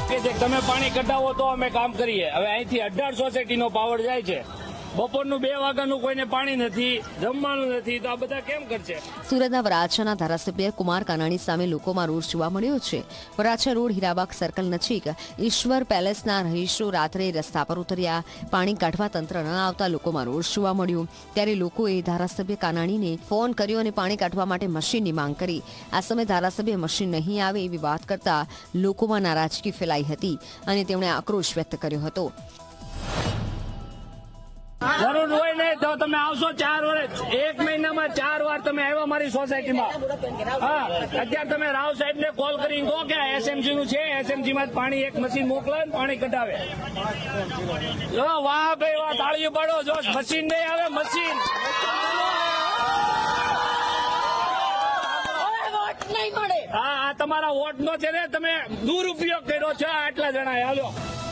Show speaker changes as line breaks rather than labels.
કે તમે પાણી કઢાવો તો અમે કામ કરીએ. હવે અહીંથી 18 સોસાયટીનો પાવર જાય છે. બપોરનું 2 વાગ્યાનું કોઈને પાણી નથી, જમવાનું નથી, તો આ બધા કેમ કરશે?
સુરતના વરાછાના ધારાસભ્ય કુમાર કાનાણી સામે લોકોમાં રોષ જોવા મળ્યો છે. વરાછા રોડ હીરાબાગ સર્કલ નજીક ઈશ્વર પેલેસના રહીશો રાત્રે રસ્તા પર ઉતર્યા. પાણી કાઢવા તંત્ર ન આવતા લોકોમાં રોષ જોવા મળ્યો. ત્યારે લોકોએ ધારાસભ્ય કાનાણીને ફોન કર્યો અને પાણી કાઢવા માટે મશીનની માંગ કરી. આ સમયે ધારાસભ્ય મશીન નહીં આવે એવી વાત કરતા લોકોમાં નારાજગી ફેલાઈ હતી અને તેમણે આક્રોશ વ્યક્ત કર્યો હતો.
જરૂર હોય ને તો તમે આવશો 4 વર્ષ, 1 મહિનામાં 4 વાર તમે આવ્યા મારી સોસાયટીમાં. હા, અત્યારે તમે રાવ સાહેબ ને કોલ કરીને કહો કે એસએમસી નું છે, એસએમસી માં પાણી એક મશીન મોકલાવે પાણી કઢાવે. વાહ ભાઈ વાહ, તાળીઓ પાડો. જો મશીન નહીં આવે, મશીન હા, આ તમારા વોટ નો છે ને, તમે દુરુપયોગ કર્યો છે. આટલા જણા હાલો.